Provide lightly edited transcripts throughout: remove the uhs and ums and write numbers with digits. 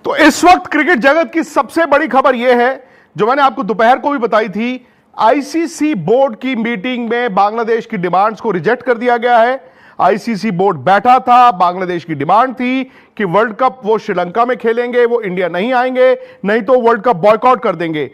तो इस वक्त क्रिकेट जगत की सबसे बड़ी खबर यह है, जो मैंने आपको दोपहर को भी बताई थी। आईसीसी बोर्ड की मीटिंग में बांग्लादेश की डिमांड्स को रिजेक्ट कर दिया गया है। आईसीसी बोर्ड बैठा था, बांग्लादेश की डिमांड थी कि वर्ल्ड कप वो श्रीलंका में खेलेंगे, वो इंडिया नहीं आएंगे, नहीं तो वर्ल्ड कप बॉयकॉट कर देंगे।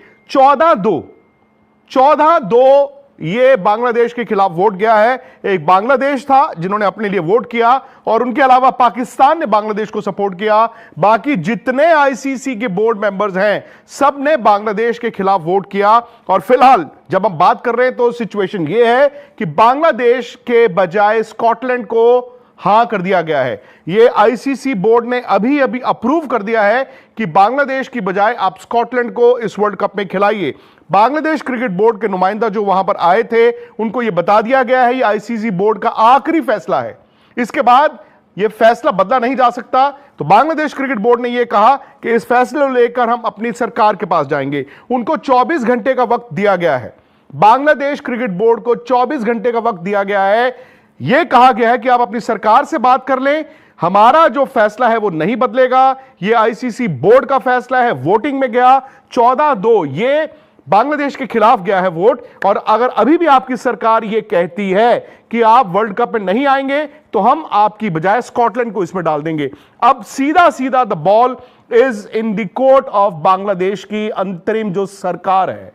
14-2 ये बांग्लादेश के खिलाफ वोट गया है। एक बांग्लादेश था जिन्होंने अपने लिए वोट किया और उनके अलावा पाकिस्तान ने बांग्लादेश को सपोर्ट किया। बाकी जितने आईसीसी के बोर्ड मेंबर्स हैं सब ने बांग्लादेश के खिलाफ वोट किया। और फिलहाल जब हम बात कर रहे हैं तो सिचुएशन ये है कि बांग्लादेश के बजाय स्कॉटलैंड को हां कर दिया गया है। यह आईसीसी बोर्ड ने अभी अभी अप्रूव कर दिया है कि बांग्लादेश की बजाय आप स्कॉटलैंड को इस वर्ल्ड कप में खिलाइए। बांग्लादेश क्रिकेट बोर्ड के नुमाइंदा जो वहां पर आए थे उनको यह बता दिया गया है, यह आईसीसी बोर्ड का आखिरी फैसला है, इसके बाद यह फैसला बदला नहीं जा सकता। तो बांग्लादेश क्रिकेट बोर्ड ने यह कहा कि इस फैसले को लेकर हम अपनी सरकार के पास जाएंगे। उनको 24 घंटे का वक्त दिया गया है। बांग्लादेश क्रिकेट बोर्ड को 24 घंटे का वक्त दिया गया है। यह कहा गया है कि आप अपनी सरकार से बात कर लें, हमारा जो फैसला है वो नहीं बदलेगा। यह आईसीसी बोर्ड का फैसला है, वोटिंग में गया 14-2 ये बांग्लादेश के खिलाफ गया है वोट। और अगर अभी भी आपकी सरकार यह कहती है कि आप वर्ल्ड कप में नहीं आएंगे तो हम आपकी बजाय स्कॉटलैंड को इसमें डाल देंगे। अब सीधा सीधा the ball is in the court of Bangladesh की अंतरिम जो सरकार है,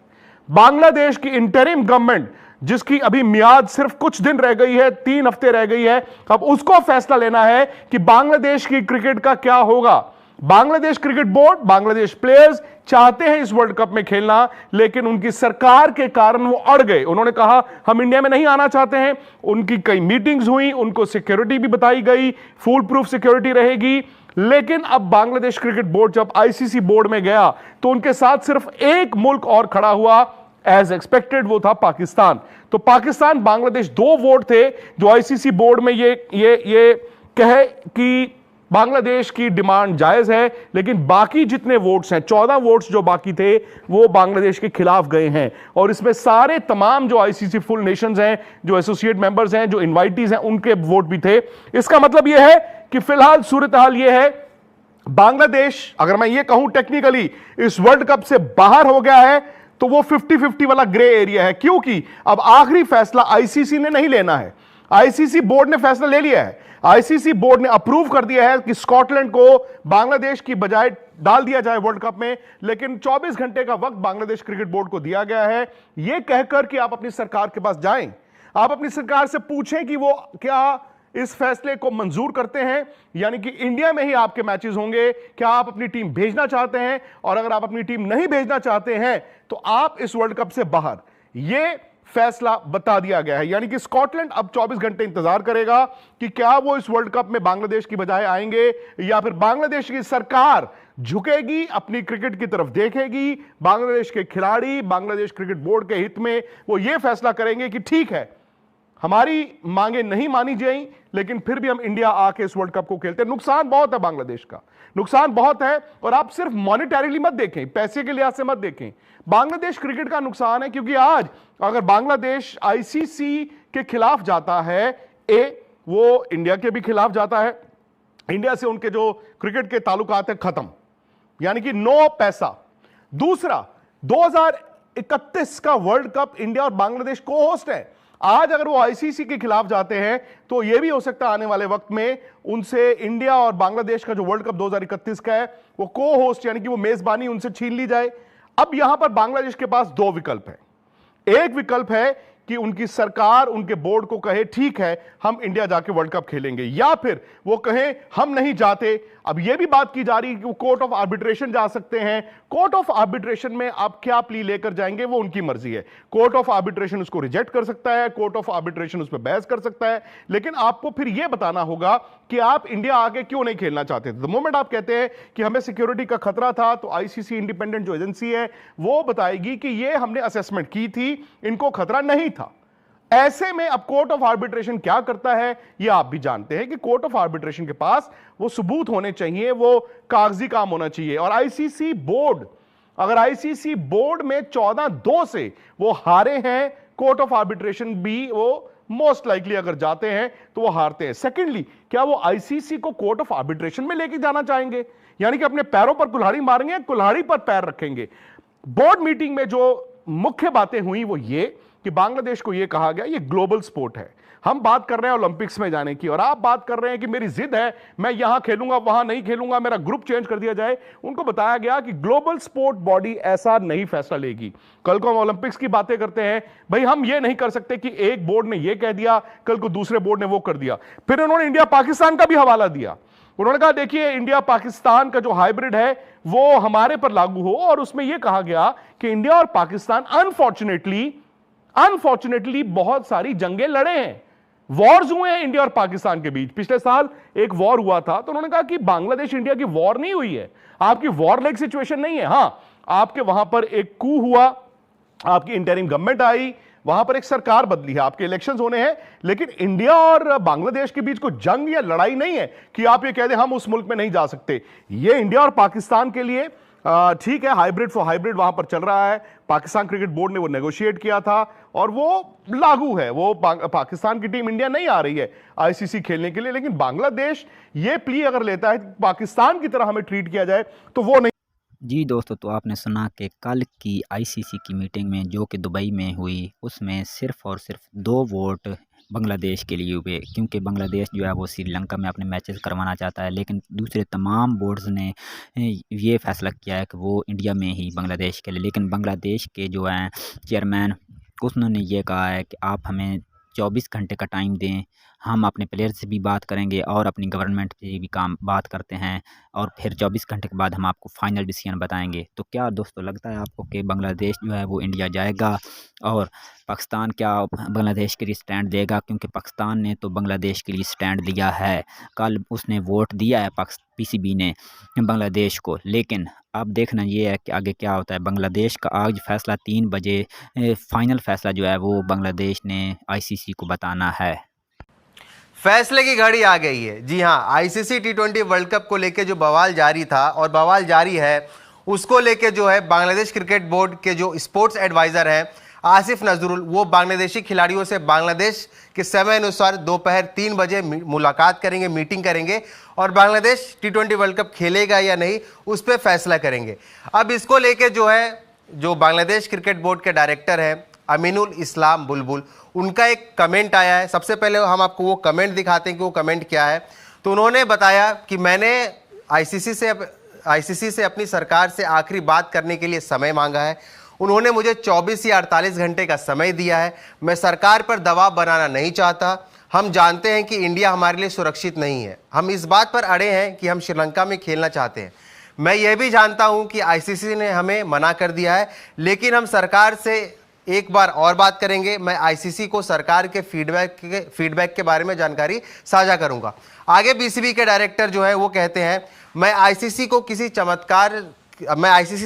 बांग्लादेश की इंटरिम गवर्नमेंट, जिसकी अभी मियाद सिर्फ कुछ दिन रह गई है, 3 हफ्ते रह गई है। अब उसको फैसला लेना है कि बांग्लादेश की क्रिकेट का क्या होगा। Bangladesh cricket board, Bangladesh players चाहते हैं इस वर्ल्ड कप में खेलना, लेकिन उनकी सरकार के कारण वो अड़ गए। उन्होंने कहा हम इंडिया में नहीं आना चाहते हैं। उनकी कई मीटिंग्स हुई, उनको सिक्योरिटी भी बताई गई, फुल प्रूफ सिक्योरिटी रहेगी। लेकिन अब बांग्लादेश क्रिकेट बोर्ड जब आईसीसी बोर्ड में गया तो उनके साथ सिर्फ एक मुल्क और खड़ा हुआ, एज एक्सपेक्टेड, वो था पाकिस्तान। तो पाकिस्तान बांग्लादेश 2 वोट थे जो आईसीसी बोर्ड में ये कहे कि बांग्लादेश की डिमांड जायज है, लेकिन बाकी जितने वोट्स हैं, 14 वोट्स जो बाकी थे, वो बांग्लादेश के खिलाफ गए हैं। और इसमें सारे तमाम जो आईसीसी फुल नेशंस हैं, जो एसोसिएट मेंबर्स हैं, जो इनवाइटीज हैं, उनके वोट भी थे। इसका मतलब यह है कि फिलहाल सूरत हाल यह है, बांग्लादेश, अगर मैं ये कहूं टेक्निकली इस वर्ल्ड कप से बाहर हो गया है, तो वो 50-50 वाला ग्रे एरिया है। क्योंकि अब आखिरी फैसला आईसीसी ने नहीं लेना है, आईसीसी बोर्ड ने फैसला ले लिया है। आईसीसी बोर्ड ने अप्रूव कर दिया है कि स्कॉटलैंड को बांग्लादेश की बजाय डाल दिया जाए वर्ल्ड कप में, लेकिन 24 घंटे का वक्त बांग्लादेश क्रिकेट बोर्ड को दिया गया है, यह कहकर कि आप अपनी सरकार के पास जाएं, आप अपनी सरकार से पूछें कि वो क्या इस फैसले को मंजूर करते हैं, यानी कि इंडिया में ही आपके मैचेस होंगे, क्या आप अपनी टीम भेजना चाहते हैं, और अगर आप अपनी टीम नहीं भेजना चाहते हैं तो आप इस वर्ल्ड कप से बाहर। यह फैसला बता दिया गया है, यानी कि स्कॉटलैंड अब 24 घंटे इंतजार करेगा कि क्या वो इस वर्ल्ड कप में बांग्लादेश की बजाय आएंगे, या फिर बांग्लादेश की सरकार झुकेगी, अपनी क्रिकेट की तरफ देखेगी। बांग्लादेश के खिलाड़ी बांग्लादेश क्रिकेट बोर्ड के हित में वो ये फैसला करेंगे कि ठीक है, हमारी मांगे नहीं मानी जाएं, लेकिन फिर भी हम इंडिया आके इस वर्ल्ड कप को खेलते हैं। नुकसान बहुत है, बांग्लादेश का नुकसान बहुत है। और आप सिर्फ मॉनिटरीली मत देखें, पैसे के लिहाज से मत देखें, बांग्लादेश क्रिकेट का नुकसान है। क्योंकि आज अगर बांग्लादेश आईसीसी के खिलाफ जाता है, वो इंडिया के भी खिलाफ जाता है, इंडिया से उनके जो क्रिकेट के ताल्लुकात है खत्म, यानी कि नो पैसा। दूसरा, 2031 का वर्ल्ड कप इंडिया और बांग्लादेश को होस्ट है। आज अगर वो आईसीसी के खिलाफ जाते हैं तो यह भी हो सकता है आने वाले वक्त में उनसे इंडिया और बांग्लादेश का जो वर्ल्ड कप 2031 का है वो को होस्ट, यानी कि वो मेजबानी उनसे छीन ली जाए। अब यहां पर बांग्लादेश के पास 2 विकल्प है। एक विकल्प है कि उनकी सरकार उनके बोर्ड को कहे ठीक है हम इंडिया जाके वर्ल्ड कप खेलेंगे, या फिर वो कहें हम नहीं जाते। अब यह भी बात की जा रही है कि वो कोर्ट ऑफ आर्बिट्रेशन जा सकते हैं। कोर्ट ऑफ आर्बिट्रेशन में आप क्या प्ली लेकर जाएंगे वो उनकी मर्जी है। कोर्ट ऑफ आर्बिट्रेशन उसको रिजेक्ट कर सकता है, कोर्ट ऑफ आर्बिट्रेशन उस पर बहस कर सकता है, लेकिन आपको फिर यह बताना होगा कि आप इंडिया आके क्यों नहीं खेलना चाहते थे। द मोमेंट आप कहते हैं कि हमें सिक्योरिटी का खतरा था, तो आईसीसी इंडिपेंडेंट जो एजेंसी है वो बताएगी कि यह हमने असेसमेंट की थी, इनको खतरा नहीं था। ऐसे में अब कोर्ट ऑफ आर्बिट्रेशन क्या करता है यह आप भी जानते हैं कि कोर्ट ऑफ आर्बिट्रेशन के पास वो सबूत होने चाहिए, वो कागजी काम होना चाहिए। और आईसीसी बोर्ड, अगर आईसीसी बोर्ड में 14-2 से वो हारे हैं, कोर्ट ऑफ आर्बिट्रेशन भी वो मोस्ट लाइकली अगर जाते हैं तो वो हारते हैं। सेकेंडली, क्या वो आईसीसी को कोर्ट ऑफ आर्बिट्रेशन में लेके जाना चाहेंगे, यानी कि अपने पैरों पर कुल्हाड़ी मारेंगे, कुल्हाड़ी पर पैर रखेंगे? बोर्ड मीटिंग में जो मुख्य बातें हुई वो ये कि बांग्लादेश को ये कहा गया ये ग्लोबल स्पोर्ट है, हम बात कर रहे हैं ओलंपिक्स में जाने की और आप बात कर रहे हैं कि मेरी जिद है मैं यहां खेलूंगा वहां नहीं खेलूंगा, मेरा ग्रुप चेंज कर दिया जाए। उनको बताया गया कि ग्लोबल स्पोर्ट बॉडी ऐसा नहीं फैसला लेगी। कल को हम ओलंपिक्स की बातें करते हैं, भाई हम ये नहीं कर सकते कि एक बोर्ड ने ये कह दिया, कल को दूसरे बोर्ड ने वो कर दिया। फिर उन्होंने इंडिया पाकिस्तान का भी हवाला दिया। उन्होंने कहा देखिए इंडिया पाकिस्तान का जो हाइब्रिड है वो हमारे पर लागू हो, और उसमें यह कहा गया कि इंडिया और पाकिस्तान अनफॉर्चुनेटली बहुत सारी जंगें लड़े हैं, वॉर्स हुए हैं इंडिया और पाकिस्तान के बीच। पिछले साल एक वॉर हुआ था, तो उन्होंने कहा कि बांग्लादेश इंडिया की वॉर नहीं हुई है, आपकी वॉर लाइक सिचुएशन नहीं है। हां, आपके वहां पर एक कू हुआ, आपकी इंटरिम गवर्नमेंट आई, वहां पर एक सरकार बदली है, आपके इलेक्शंस होने हैं, लेकिन इंडिया और बांग्लादेश के बीच कोई जंग या लड़ाई नहीं है कि आप ये कह दें हम उस मुल्क में नहीं जा सकते। ये इंडिया और पाकिस्तान के लिए ठीक है, हाइब्रिड फॉर हाइब्रिड वहां पर चल रहा है। पाकिस्तान क्रिकेट बोर्ड ने वो नेगोशिएट किया था और वो लागू है। वो पाकिस्तान की टीम इंडिया नहीं आ रही है आईसीसी खेलने के लिए, लेकिन बांग्लादेश ये प्ली अगर लेता है पाकिस्तान की तरह हमें ट्रीट किया जाए तो वो नहीं। जी दोस्तों, तो आपने सुना कि कल की आईसीसी की मीटिंग में जो कि दुबई में हुई, उसमें सिर्फ़ और सिर्फ 2 वोट बांग्लादेश के लिए हुए, क्योंकि बांग्लादेश जो है वो श्रीलंका में अपने मैचेस करवाना चाहता है। लेकिन दूसरे तमाम बोर्ड्स ने ये फ़ैसला किया है कि वो इंडिया में ही बांग्लादेश के लिए। लेकिन बांग्लादेश के जो हैं चेयरमैन, उन्होंने ये कहा है कि आप हमें 24 घंटे का टाइम दें, हम अपने प्लेयर से भी बात करेंगे और अपनी गवर्नमेंट से भी बात करते हैं, और फिर 24 घंटे के बाद हम आपको फाइनल डिसीजन बताएंगे। तो क्या दोस्तों लगता है आपको कि बांग्लादेश जो है वो इंडिया जाएगा, और पाकिस्तान क्या बांग्लादेश के लिए स्टैंड देगा? क्योंकि पाकिस्तान ने तो बांग्लादेश के लिए स्टैंड लिया है, कल उसने वोट दिया है पीसीबी ने बांग्लादेश को। लेकिन अब देखना ये है कि आगे क्या होता है। बांग्लादेश का आज फैसला 3 बजे फाइनल फैसला जो है वो बांग्लादेश ने आईसीसी को बताना है। फैसले की घड़ी आ गई है। जी हां, आईसीसी टी20 वर्ल्ड कप को लेकर जो बवाल जारी था और बवाल जारी है, उसको लेकर जो है बांग्लादेश क्रिकेट बोर्ड के जो स्पोर्ट्स एडवाइजर हैं आसिफ नजरुल, वो बांग्लादेशी खिलाड़ियों से बांग्लादेश के समय अनुसार दोपहर 3 बजे मुलाकात करेंगे, मीटिंग करेंगे, और बांग्लादेश टी20 वर्ल्ड कप खेलेगा या नहीं उस पर फैसला करेंगे। अब इसको लेकर जो है, जो बांग्लादेश क्रिकेट बोर्ड के डायरेक्टर हैं अमीनुल इस्लाम बुलबुल, उनका एक कमेंट आया है। सबसे पहले हम आपको वो कमेंट दिखाते हैं कि वो कमेंट क्या है। तो उन्होंने बताया कि मैंने आईसीसी से अपनी सरकार से आखिरी बात करने के लिए समय मांगा है। उन्होंने मुझे 24 या 48 घंटे का समय दिया है। मैं सरकार पर दबाव बनाना नहीं चाहता। हम जानते हैं कि इंडिया हमारे लिए सुरक्षित नहीं है। हम इस बात पर अड़े हैं कि हम श्रीलंका में खेलना चाहते हैं। मैं यह भी जानता हूं कि आईसीसी ने हमें मना कर दिया है, लेकिन हम सरकार से एक बार और बात करेंगे। मैं आईसीसी को सरकार के फीडबैक के बारे में जानकारी साझा करूंगा। आगे बीसीबी के डायरेक्टर जो है वो कहते हैं, मैं आईसीसी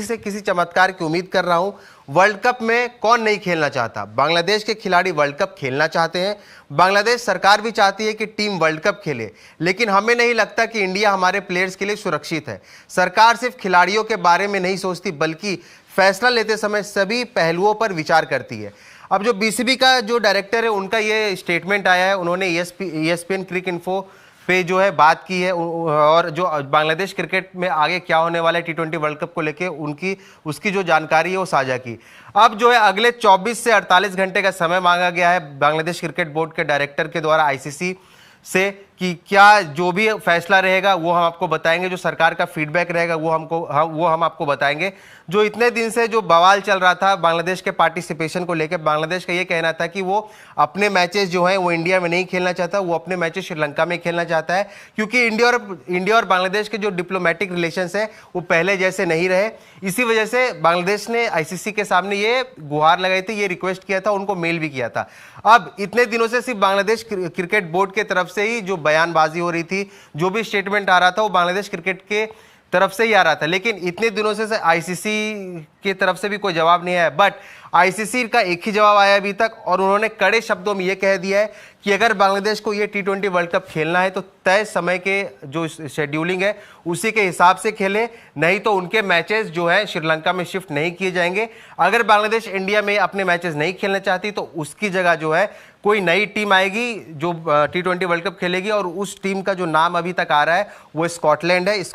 से किसी चमत्कार की उम्मीद कर रहा हूं। वर्ल्ड कप में कौन नहीं खेलना चाहता? बांग्लादेश के खिलाड़ी वर्ल्ड कप खेलना चाहते हैं। बांग्लादेश सरकार भी चाहती है कि टीम वर्ल्ड कप खेले, लेकिन हमें नहीं लगता कि इंडिया हमारे प्लेयर्स के लिए सुरक्षित है। सरकार सिर्फ खिलाड़ियों के बारे में नहीं सोचती, बल्कि फैसला लेते समय सभी पहलुओं पर विचार करती है। अब जो बीसीबी का जो डायरेक्टर है, उनका ये स्टेटमेंट आया है। उन्होंने ESPN क्रिक इन्फो पे जो है बात की है, और जो बांग्लादेश क्रिकेट में आगे क्या होने वाला है टी20 वर्ल्ड कप को लेके उसकी जो जानकारी है वो साझा की। अब जो है अगले 24 से 48 घंटे का समय मांगा गया है बांग्लादेश क्रिकेट बोर्ड के डायरेक्टर के द्वारा आईसीसी से, कि क्या जो भी फैसला रहेगा वो हम आपको बताएंगे, जो सरकार का फीडबैक रहेगा वो हम आपको बताएंगे। जो इतने दिन से जो बवाल चल रहा था बांग्लादेश के पार्टिसिपेशन को लेकर, बांग्लादेश का ये कहना था कि वो अपने मैचेस जो हैं वो इंडिया में नहीं खेलना चाहता, वो अपने मैचेस श्रीलंका में खेलना चाहता है, क्योंकि इंडिया और बांग्लादेश के जो डिप्लोमेटिक रिलेशंस हैं वो पहले जैसे नहीं रहे। इसी वजह से बांग्लादेश ने आईसीसी के सामने ये गुहार लगाई थी, ये रिक्वेस्ट किया था, उनको मेल भी किया था। अब इतने दिनों से सिर्फ बांग्लादेश क्रिकेट बोर्ड के तरफ से ही जो बयानबाजी हो रही थी, जो भी स्टेटमेंट आ रहा था, वो बांग्लादेश क्रिकेट के तरफ से ही आ रहा था, लेकिन इतने दिनों से आईसीसी की तरफ से भी कोई जवाब नहीं आया। बट आईसीसी का एक ही जवाब आया अभी तक, और उन्होंने कड़े शब्दों में यह कह दिया है कि अगर बांग्लादेश को ये T20 वर्ल्ड कप खेलना है तो तय समय के जो शेड्यूलिंग है उसी के हिसाब से खेले, नहीं तो उनके मैचेस जो है श्रीलंका में शिफ्ट नहीं किए जाएंगे। अगर बांग्लादेश इंडिया में अपने मैचेस नहीं खेलना चाहती तो उसकी जगह जो है कोई नई टीम आएगी जो T20 वर्ल्ड कप खेलेगी, और उस टीम का जो नाम अभी तक आ रहा है वो स्कॉटलैंड है।